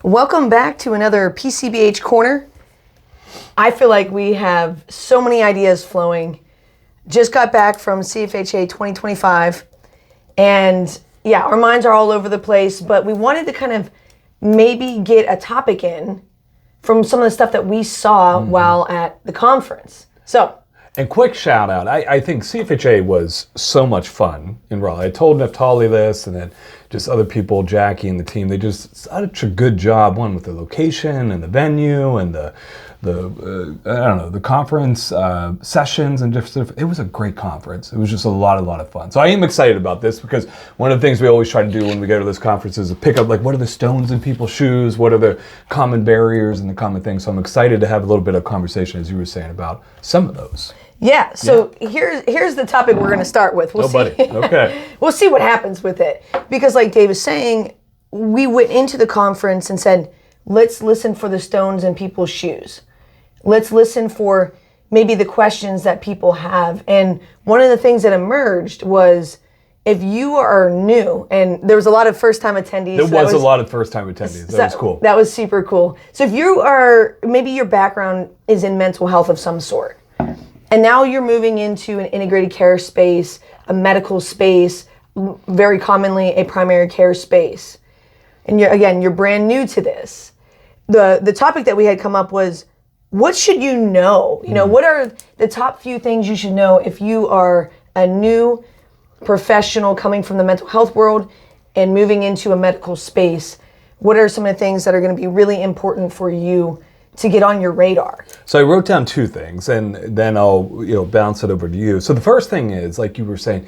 Welcome back to another PCBH Corner. I feel like we have so many ideas flowing. Just got back from CFHA 2025, and yeah, our minds are all over the place, but we wanted to kind of maybe get a topic in from some of the stuff that we saw while at the conference. And quick shout out, I think CFHA was so much fun in Raleigh. I told Naftali this, and then just other people, Jackie and the team, they just such a good job, one with the location and the venue and the conference sessions and just stuff. It was a great conference. It was just a lot of fun. So I am excited about this because one of the things we always try to do when we go to this conference is to pick up, like, what are the stones in people's shoes? What are the common barriers and the common things? So I'm excited to have a little bit of conversation, as you were saying, about some of those. Yeah, so here's the topic we're going to start with. We'll see. Okay. We'll see what happens with it. Because like Dave was saying, we went into the conference and said, let's listen for the stones in people's shoes. Let's listen for maybe the questions that people have. And one of the things that emerged was, if you are new, and there was a lot of first-time attendees. There was a lot of first-time attendees. That was cool. That was super cool. So if you are, maybe your background is in mental health of some sort, and now you're moving into an integrated care space, a medical space, very commonly a primary care space. And you're brand new to this. The topic that we had come up was, what should you know? You know, what are the top few things you should know if you are a new professional coming from the mental health world and moving into a medical space? What are some of the things that are going to be really important for you to get on your radar? So I wrote down two things, and then I'll bounce it over to you. So the first thing is, like you were saying,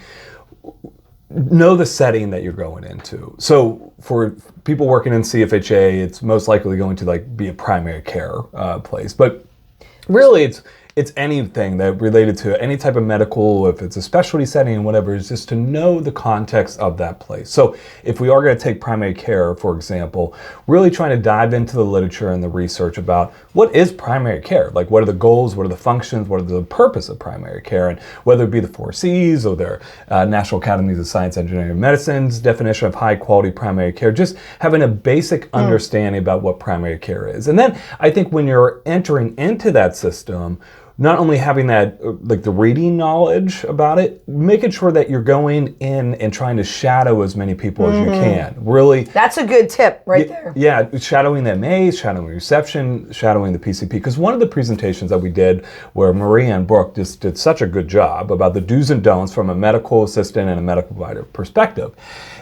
know the setting that you're going into. So for people working in CFHA, it's most likely going to be a primary care place, but really it's anything that related to any type of medical, if it's a specialty setting and whatever, is just to know the context of that place. So if we are going to take primary care, for example, really trying to dive into the literature and the research about what is primary care, like what are the goals, what are the functions, what are the purpose of primary care, and whether it be the 4 C's or their National Academies of Science, Engineering, and Medicine's definition of high quality primary care, just having a basic understanding about what primary care is. And then I think when you're entering into that system, not only having that, like the reading knowledge about it, making sure that you're going in and trying to shadow as many people as you can. Really. That's a good tip right there. Yeah, shadowing the MAs, shadowing reception, shadowing the PCP. Because one of the presentations that we did where Maria and Brooke just did such a good job about the do's and don'ts from a medical assistant and a medical provider perspective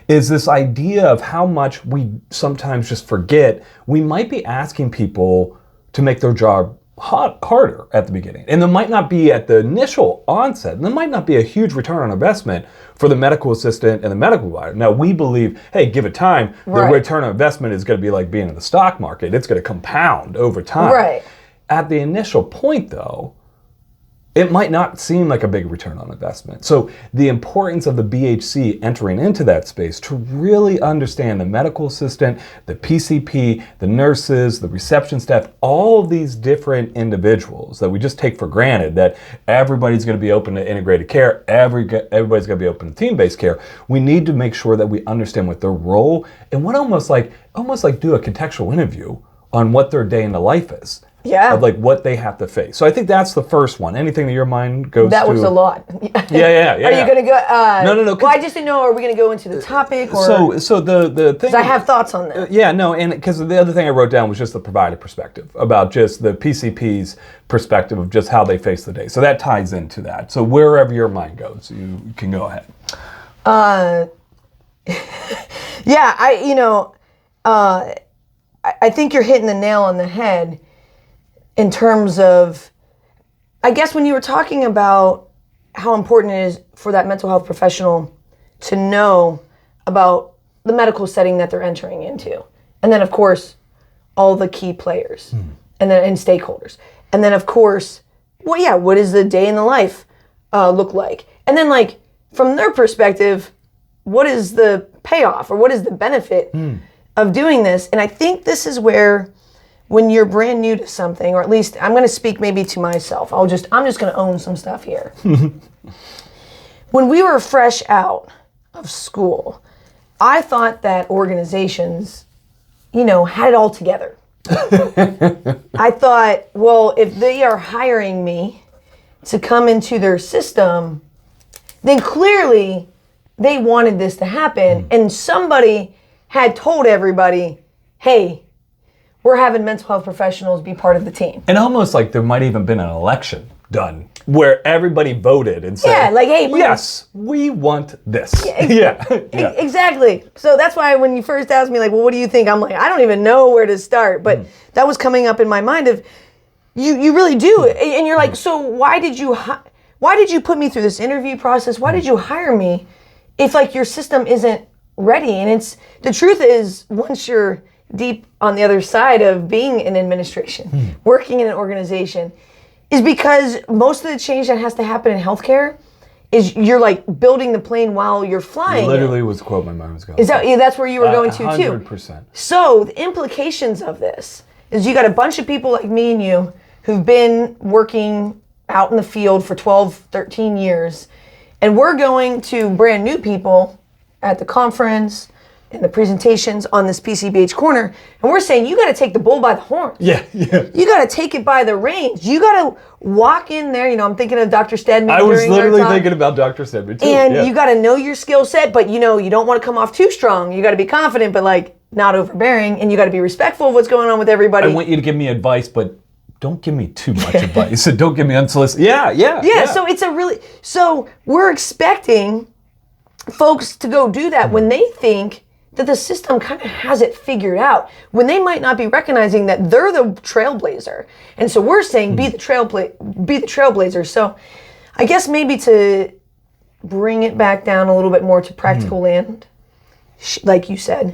is this idea of how much we sometimes just forget we might be asking people to make their job harder at the beginning. And there might not be at the initial onset, and there might not be a huge return on investment for the medical assistant and the medical provider. Now, we believe, hey, give it time, the return on investment is going to be like being in the stock market. It's going to compound over time. Right. At the initial point, though, it might not seem like a big return on investment. So the importance of the BHC entering into that space to really understand the medical assistant, the PCP, the nurses, the reception staff, all of these different individuals that we just take for granted that everybody's going to be open to integrated care, everybody's going to be open to team-based care. We need to make sure that we understand what their role and what almost like do a contextual interview on what their day in the life is. Yeah. Of what they have to face. So I think that's the first one. Anything that your mind goes to. That was a lot. Yeah. Are you going to go? No. Well, I just didn't know, are we going to go into the topic? Or? So the thing. Because I have thoughts on that. And because the other thing I wrote down was just the provider perspective, about just the PCP's perspective of just how they face the day. So that ties into that. So wherever your mind goes, you can go ahead. Yeah, I think you're hitting the nail on the head. In terms of, I guess when you were talking about how important it is for that mental health professional to know about the medical setting that they're entering into. And then of course, all the key players and stakeholders. And then of course, what does the day in the life look like? And then from their perspective, what is the payoff or what is the benefit of doing this? And I think this is where, when you're brand new to something, or at least I'm going to speak maybe to myself. I'm just going to own some stuff here. When we were fresh out of school, I thought that organizations had it all together. I thought, well, if they are hiring me to come into their system, then clearly they wanted this to happen. And somebody had told everybody, hey, we're having mental health professionals be part of the team. And almost like there might even been an election done where everybody voted and said, yeah, like, hey, yes, we want this. Yeah. Exactly. So that's why when you first asked me, like, well, what do you think? I'm like, I don't even know where to start. But that was coming up in my mind of, you really do. And you're like, so why did you put me through this interview process? Why did you hire me if like your system isn't ready? And the truth is, once you're deep on the other side of being in administration, working in an organization, is because most of the change that has to happen in healthcare is you're like building the plane while you're flying. Literally was the quote my mind was going. Is that's where you were going to too? 100%. So the implications of this is you got a bunch of people like me and you who've been working out in the field for 12, 13 years, and we're going to brand new people at the conference and the presentations on this PCBH Corner, and we're saying, you got to take the bull by the horns. Yeah. You got to take it by the reins. You got to walk in there. I'm thinking of Dr. Stedman. I was literally thinking about Dr. Stedman too. And you got to know your skill set, but you don't want to come off too strong. You got to be confident, but like not overbearing, and you got to be respectful of what's going on with everybody. I want you to give me advice, but don't give me too much advice. And don't give me unsolicited. Yeah. So so we're expecting folks to go do that when they think that the system kind of has it figured out, when they might not be recognizing that they're the trailblazer. And so we're saying be the trailblazer. So I guess maybe to bring it back down a little bit more to practical land, like you said,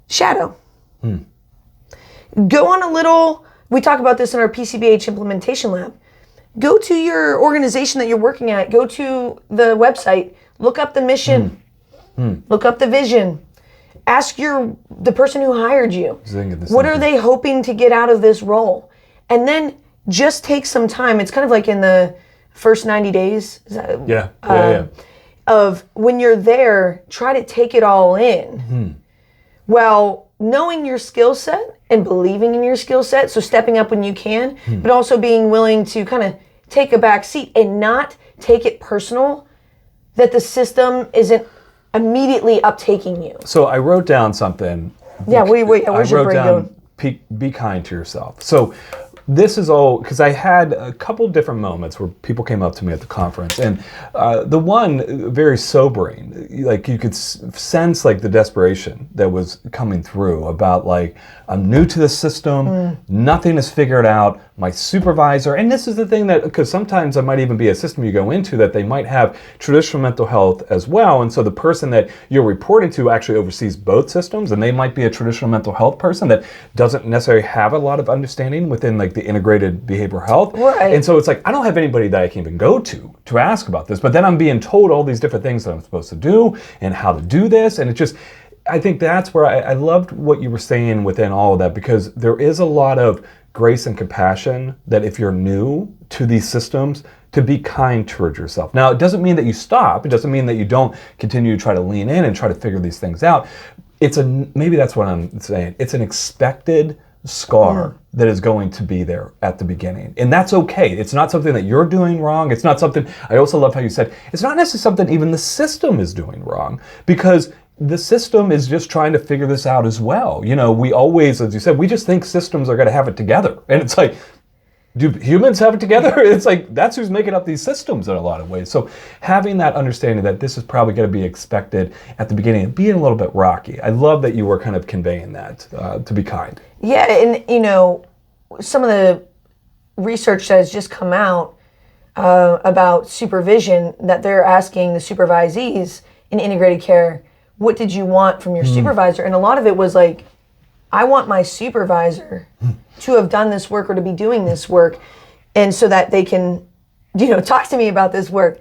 shadow. Go on a little, we talk about this in our PCBH implementation lab. Go to your organization that you're working at, go to the website, look up the mission, look up the vision. Ask the person who hired you, what are they hoping to get out of this role? And then just take some time. It's kind of like in the first 90 days. Of when you're there, try to take it all in. Well, knowing your skill set and believing in your skill set, so stepping up when you can, but also being willing to kind of take a back seat and not take it personal that the system isn't immediately uptaking you. So I wrote down something. Where's your brain going? Be kind to yourself. So this is all because I had a couple different moments where people came up to me at the conference, and the one very sobering, like you could sense like the desperation that was coming through about like, I'm new to the system, nothing is figured out, my supervisor, and this is the thing that, because sometimes it might even be a system you go into that they might have traditional mental health as well, and so the person that you're reporting to actually oversees both systems, and they might be a traditional mental health person that doesn't necessarily have a lot of understanding within like the integrated behavioral health. Right. And so it's like, I don't have anybody that I can even go to ask about this, but then I'm being told all these different things that I'm supposed to do and how to do this, and it just, I think that's where I loved what you were saying within all of that, because there is a lot of grace and compassion that if you're new to these systems, to be kind towards yourself. Now, it doesn't mean that you stop. It doesn't mean that you don't continue to try to lean in and try to figure these things out. Maybe that's what I'm saying. It's an expected scar that is going to be there at the beginning. And that's okay. It's not something that you're doing wrong. It's not something, I also love how you said, it's not necessarily something even the system is doing wrong, because the system is just trying to figure this out as well. We always, as you said, we just think systems are going to have it together. And it's like, do humans have it together? It's like, that's who's making up these systems in a lot of ways. So having that understanding that this is probably going to be expected at the beginning and being a little bit rocky. I love that you were kind of conveying that, to be kind. Yeah, and some of the research that has just come out about supervision, that they're asking the supervisees in integrated care, what did you want from your supervisor? And a lot of it was like, I want my supervisor to have done this work or to be doing this work, and so that they can, talk to me about this work.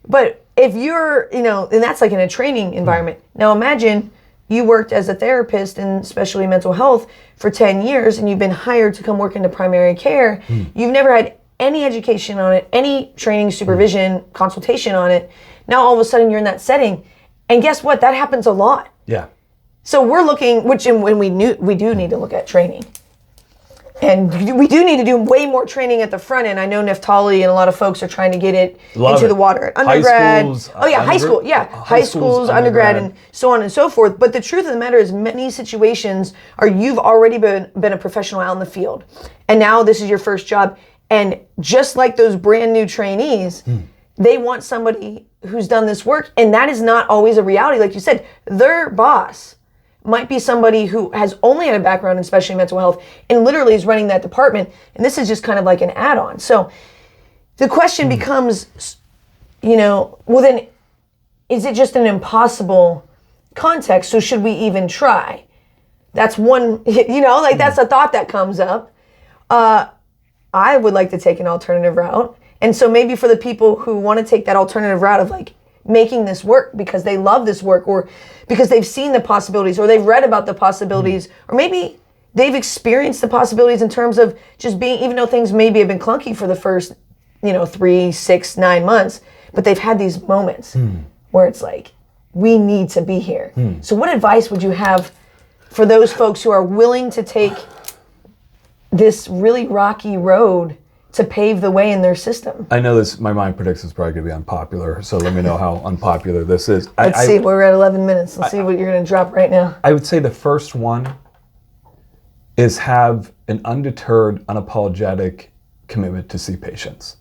But if you're, and that's like in a training environment. Now imagine you worked as a therapist in especially mental health for 10 years and you've been hired to come work into primary care. You've never had any education on it, any training, supervision, consultation on it. Now all of a sudden you're in that setting. And guess what? That happens a lot. Yeah. So we're looking, when we do need to look at training. And we do need to do way more training at the front end. I know Neftali and a lot of folks are trying to get it into the water at undergrad. High schools, undergrad, and so on and so forth. But the truth of the matter is, many situations are you've already been a professional out in the field, and now this is your first job. And just like those brand new trainees, they want somebody who's done this work, and that is not always a reality. Like you said, their boss might be somebody who has only had a background in especially mental health and literally is running that department. And this is just kind of like an add-on. So the question becomes, well then, is it just an impossible context? So should we even try? That's one, that's a thought that comes up. I would like to take an alternative route. And so maybe for the people who want to take that alternative route of like making this work because they love this work, or because they've seen the possibilities, or they've read about the possibilities, or maybe they've experienced the possibilities in terms of just being, even though things maybe have been clunky for the first, 3, 6, 9 months, but they've had these moments where it's like, we need to be here. So what advice would you have for those folks who are willing to take this really rocky road to pave the way in their system? I know this, my mind predicts it's probably going to be unpopular, so let me know how unpopular this is. Let's see, we're at 11 minutes. Let's see what you're going to drop right now. I would say the first one is have an undeterred, unapologetic commitment to see patients.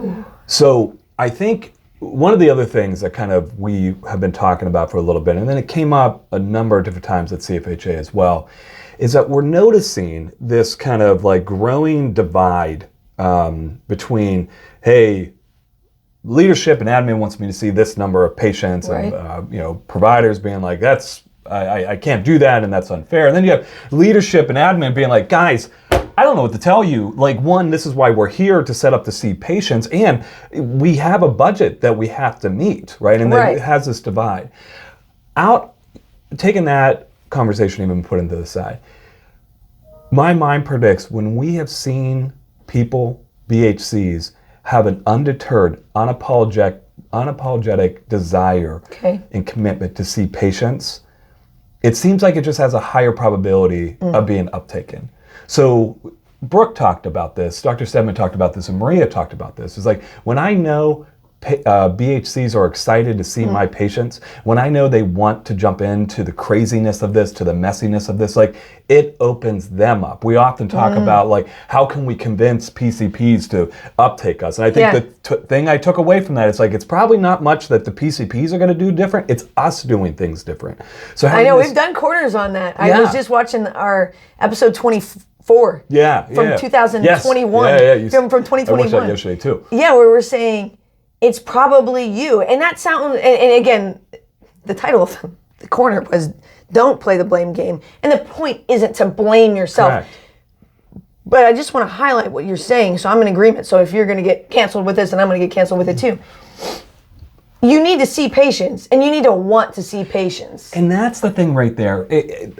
Ooh. So I think one of the other things that kind of we have been talking about for a little bit, and then it came up a number of different times at CFHA as well, is that we're noticing this kind of like growing divide between, hey, leadership and admin wants me to see this number of patients, right, and providers being like, I can't do that, and that's unfair. And then you have leadership and admin being like, guys, I don't know what to tell you. Like, one, this is why we're here to set up to see patients, and we have a budget that we have to meet, right? And then it has this divide. Taking that conversation even put into the side, my mind predicts when we have seen people, BHCs, have an undeterred, unapologetic desire and commitment to see patients, it seems like it just has a higher probability of being uptaken. So Brooke talked about this, Dr. Stedman talked about this, and Maria talked about this. It's like, when I know BHCs are excited to see my patients, when I know they want to jump into the craziness of this, to the messiness of this, like, it opens them up. We often talk about, like, how can we convince PCPs to uptake us? And I think the thing I took away from that is, like, it's probably not much that the PCPs are going to do different. It's us doing things different. So I know we've done corners on that. I was just watching our episode 24. From 2021. From 2021. I watched that yesterday too. Yeah, where we're saying, it's probably you. And that sounds, and again, the title of the corner was Don't Play the Blame Game. And the point isn't to blame yourself. Correct. But I just want to highlight what you're saying, so I'm in agreement. So if you're going to get canceled with this, and I'm going to get canceled with it too. You need to see patients, and you need to want to see patients. And that's the thing right there.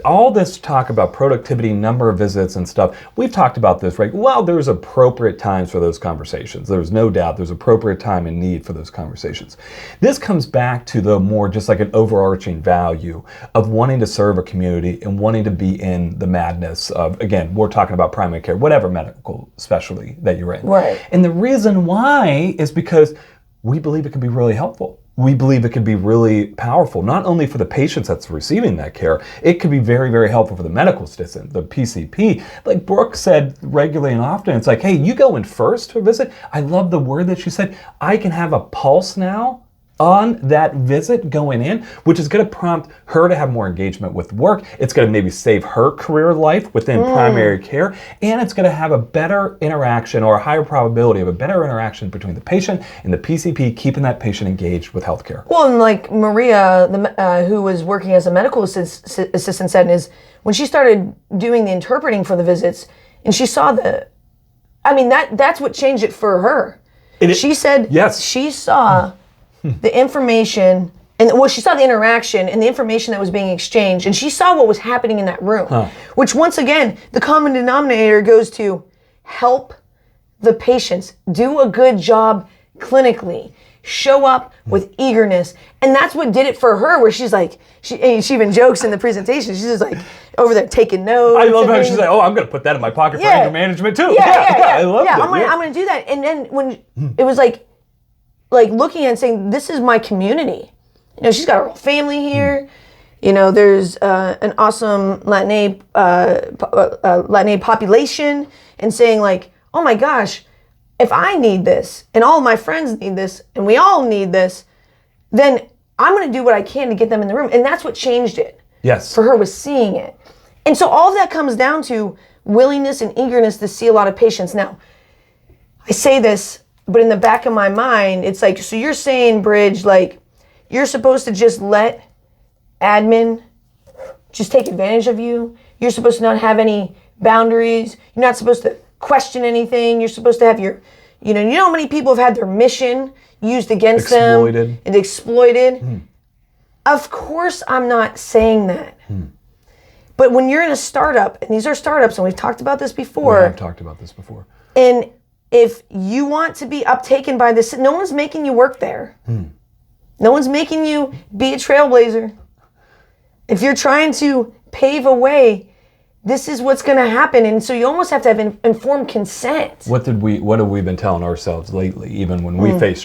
All this talk about productivity, number of visits and stuff, we've talked about this, right? Well, there's appropriate times for those conversations. There's no doubt there's appropriate time and need for those conversations. This comes back to the more just like an overarching value of wanting to serve a community and wanting to be in the madness of, again, we're talking about primary care, whatever medical specialty that you're in. Right. And the reason why is because we believe it can be really helpful. We believe it can be really powerful, not only for the patients that's receiving that care, it could be very, very helpful for the medical assistant, the PCP. Like Brooke said regularly and often, it's like, hey, you go in first to a visit. I love the word that she said. I can have a pulse now on that visit going in, which is going to prompt her to have more engagement with work. It's going to maybe save her career life within primary care, and it's going to have a better interaction, or a higher probability of a better interaction between the patient and the PCP, keeping that patient engaged with healthcare. Well, and like Maria, who was working as a medical assistant said, is when she started doing the interpreting for the visits, and she saw that's what changed it for her. She said she saw the information, and she saw the interaction and the information that was being exchanged, and she saw what was happening in that room, which once again, the common denominator goes to help the patients, do a good job clinically, show up with eagerness. And that's what did it for her, where she's like, she even jokes in the presentation. She's just like over there taking notes. I love how she's like, oh, I'm going to put that in my pocket for anger management too. Yeah. I love it. I'm going to do that. And then when it was like looking at it and saying, this is my community. You know, she's got her whole family here. You know, there's an awesome Latinx population, and saying like, oh my gosh, if I need this and all of my friends need this and we all need this, then I'm going to do what I can to get them in the room. And that's what changed it. Yes. For her, was seeing it. And so all of that comes down to willingness and eagerness to see a lot of patients. Now, I say this, but in the back of my mind, it's like, so you're saying, Bridge, like, you're supposed to just let admin just take advantage of you. You're supposed to not have any boundaries. You're not supposed to question anything. You're supposed to have your, you know how many people have had their mission used against them and exploited? Of course I'm not saying that. But when you're in a startup, and these are startups, and we've talked about this before. We have talked about this before. And if you want to be uptaken by this, no one's making you work there. No one's making you be a trailblazer. If you're trying to pave a way, this is what's going to happen. And so you almost have to have informed consent. What have we been telling ourselves lately, even when we face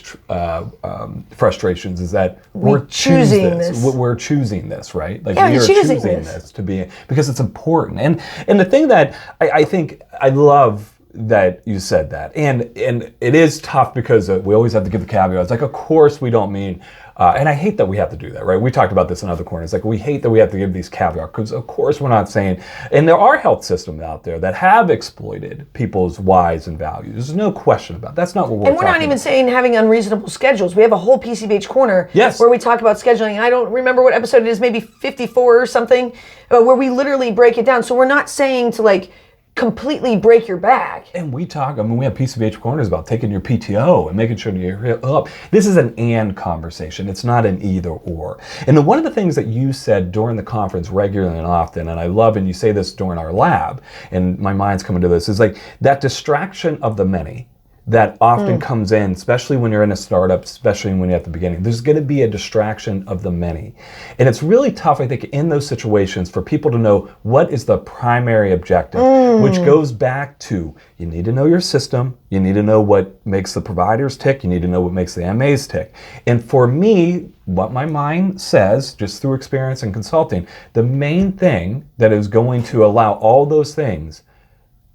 frustrations, is that we're choosing this. We're choosing this, right? Like, we are choosing this to be, because it's important. And the thing that I think I love that you said that, and it is tough because we always have to give the caveat. It's like, of course we don't mean, and I hate that we have to do that, right? We talked about this in other corners. Like, we hate that we have to give these caveats, because of course we're not saying, and there are health systems out there that have exploited people's whys and values. There's no question about it. That's not what we're talking about. And we're not even saying having unreasonable schedules. We have a whole PCBH Corner where we talk about scheduling. I don't remember what episode it is, maybe 54 or something, where we literally break it down. So we're not saying to like completely break your back. And we talk, I mean, we have PCBH Corners about taking your PTO and making sure you're up. This is an and conversation. It's not an either or. And then one of the things that you said during the conference regularly and often, and I love, and you say this during our lab, and my mind's coming to this, is like that distraction of the many that often comes in, especially when you're in a startup, especially when you're at the beginning. There's going to be a distraction of the many. And it's really tough, I think, in those situations for people to know what is the primary objective, which goes back to, you need to know your system, you need to know what makes the providers tick, you need to know what makes the MAs tick. And for me, what my mind says, just through experience and consulting, the main thing that is going to allow all those things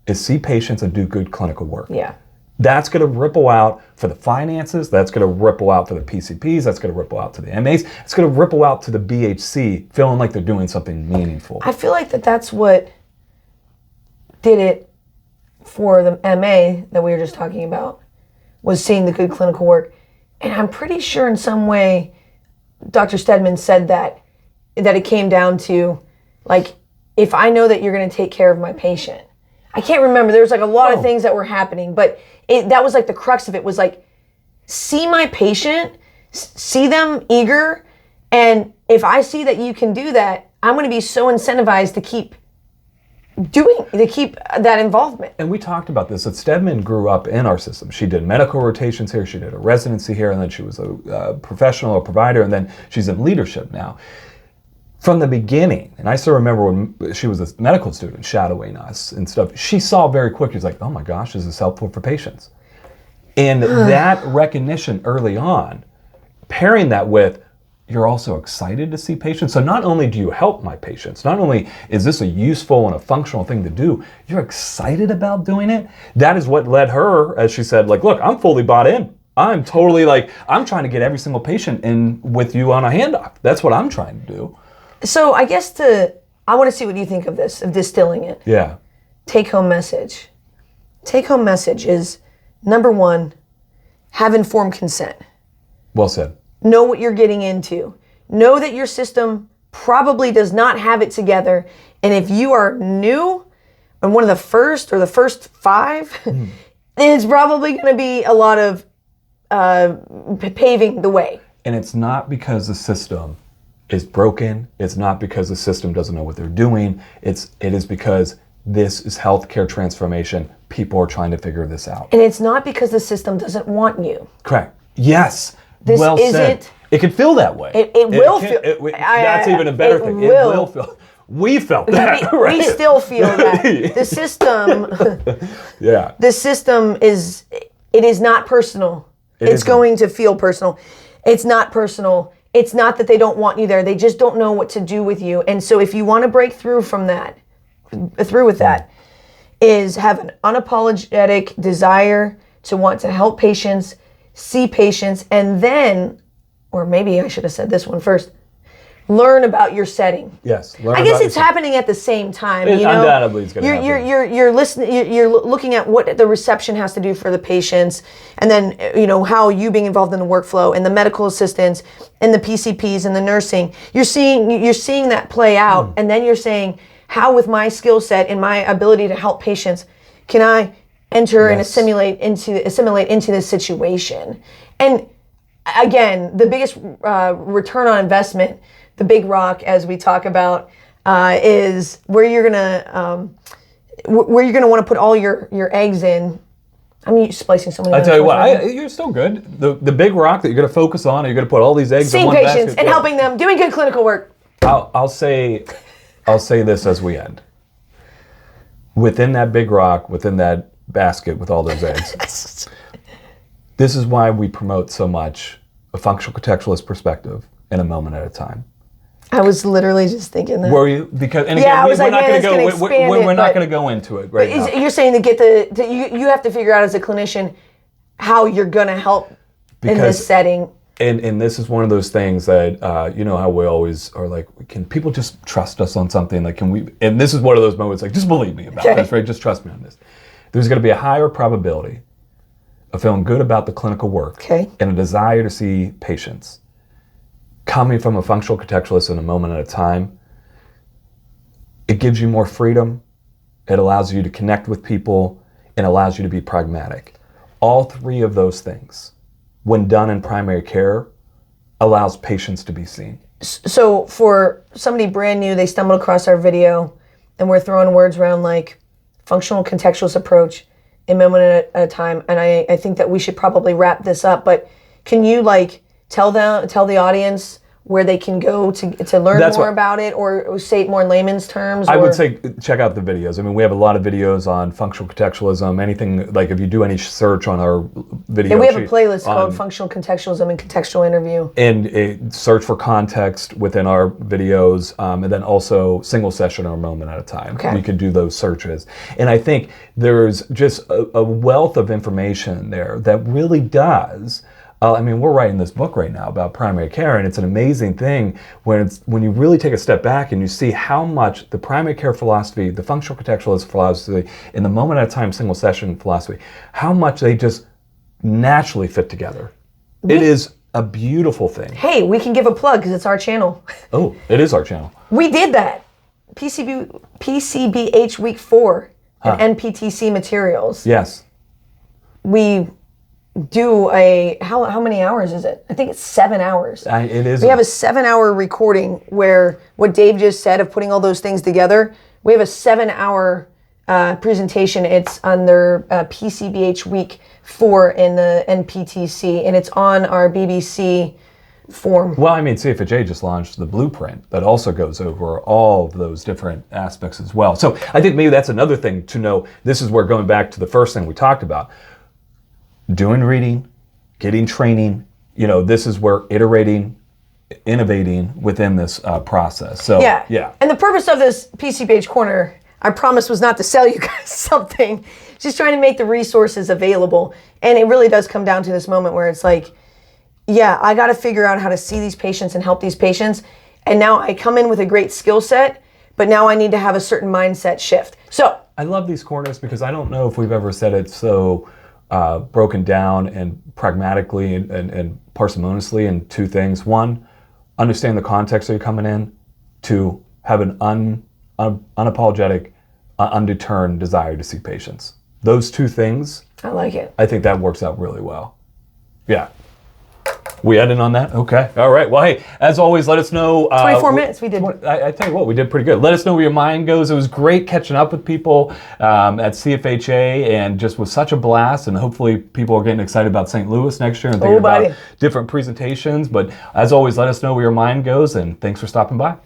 is see patients and do good clinical work. Yeah. That's going to ripple out for the finances. That's going to ripple out for the PCPs. That's going to ripple out to the MAs. It's going to ripple out to the BHC, feeling like they're doing something meaningful. I feel like that's what did it for the MA that we were just talking about, was seeing the good clinical work. And I'm pretty sure in some way, Dr. Stedman said that it came down to, like, if I know that you're going to take care of my patient. I can't remember. There was like a lot of things that were happening, but that was like the crux of it, was like, see my patient, see them eager, and if I see that you can do that, I'm going to be so incentivized to keep that involvement. And we talked about this, that Stedman grew up in our system. She did medical rotations here, she did a residency here, and then she was a professional, a provider, and then she's in leadership now. From the beginning, and I still remember when she was a medical student shadowing us and stuff, she saw very quickly, she's like, oh my gosh, this is helpful for patients. And that recognition early on, pairing that with, you're also excited to see patients. So not only do you help my patients, not only is this a useful and a functional thing to do, you're excited about doing it. That is what led her, as she said, like, look, I'm fully bought in. I'm totally like, I'm trying to get every single patient in with you on a handoff. That's what I'm trying to do. So I guess I want to see what you think of this, of distilling it. Yeah. Take-home message. Take-home message is, number one, have informed consent. Well said. Know what you're getting into. Know that your system probably does not have it together. And if you are new and one of the first or the first 5, then it's probably going to be a lot of paving the way. And it's not because the system is broken. It's not because the system doesn't know what they're doing. It is because this is healthcare transformation. People are trying to figure this out. And it's not because the system doesn't want you. Correct. Yes. This well isn't. said. It can feel that way. It will feel. That's even a better thing. It will feel. We felt that. We still feel that. The system. Yeah. The system is. It is not personal. It's going to feel personal. It's not personal. It's not that they don't want you there. They just don't know what to do with you. And so if you want to break through from that, is have an unapologetic desire to want to help patients, see patients, and then, or maybe I should have said this one first, learn about your setting. Yes. I guess it's happening at the same time. You know, undoubtedly it's going to happen. You're listening. You're looking at what the reception has to do for the patients, and then how you being involved in the workflow and the medical assistants and the PCPs and the nursing. You're seeing that play out, and then you're saying, how with my skill set and my ability to help patients can I enter and assimilate into this situation? And again, the biggest return on investment, the big rock, as we talk about, is where you're gonna want to put all your eggs in. I'm splicing so many. I tell you what, you're still good. The big rock that you're going to focus on, you're going to put all these eggs in one basket. Seeing patients and helping them, doing good clinical work. I'll say this as we end. Within that big rock, within that basket with all those eggs, this is why we promote so much a functional contextualist perspective in a moment at a time. I was literally just thinking that. Were you? Because and yeah, again, we're not going to go into it right now. You're saying you have to figure out as a clinician how you're going to help in this setting. And this is one of those things that, how we always are like, can people just trust us on something? Like, can we, and this is one of those moments, like, just believe me about this, right? Just trust me on this. There's going to be a higher probability of feeling good about the clinical work and a desire to see patients coming from a functional contextualist in a moment at a time. It gives you more freedom. It allows you to connect with people and allows you to be pragmatic. All three of those things, when done in primary care, allows patients to be seen. So for somebody brand new, they stumbled across our video and we're throwing words around like functional contextualist approach, a moment at a time. And I think that we should probably wrap this up, but can you tell the audience where they can go to learn more about it, or say it more in layman's terms? I would say check out the videos. I mean, we have a lot of videos on functional contextualism. Anything, like if you do any search on our video. Yeah, we have a playlist called Functional Contextualism and Contextual Interview. And search for context within our videos, and then also single session or a moment at a time. Okay. You could do those searches. And I think there's just a wealth of information there that really does. We're writing this book right now about primary care, and it's an amazing thing when you really take a step back and you see how much the primary care philosophy, the functional contextualist philosophy, and the moment at a time single session philosophy, how much they just naturally fit together. It is a beautiful thing. Hey, we can give a plug because it's our channel. Oh, it is our channel. We did that. PCBH Week 4 and NPTC materials. Yes. We do how many hours is it? I think it's 7 hours. It is. We have a 7-hour recording where what Dave just said of putting all those things together, we have a 7-hour presentation. It's on their PCBH Week 4 in the NPTC, and it's on our BBC form. Well, CFHA just launched the blueprint that also goes over all of those different aspects as well. So I think maybe that's another thing to know. This is where, going back to the first thing we talked about, doing reading, getting training, this is where iterating, innovating within this process. So yeah. And the purpose of this PCBH Corner, I promise, was not to sell you guys something, just trying to make the resources available. And it really does come down to this moment where it's like, I got to figure out how to see these patients and help these patients. And now I come in with a great skill set, but now I need to have a certain mindset shift. So I love these corners because I don't know if we've ever said it so broken down and pragmatically and parsimoniously in two things. One, understand the context that you're coming in. Two, have an unapologetic, undeterred desire to see patients. Those two things. I like it. I think that works out really well. Yeah. We ended on that? Okay. All right. Well, hey, as always, let us know. 24 minutes we did. I tell you what, we did pretty good. Let us know where your mind goes. It was great catching up with people at CFHA, and just was such a blast. And hopefully people are getting excited about St. Louis next year and thinking about different presentations. But as always, let us know where your mind goes, and thanks for stopping by.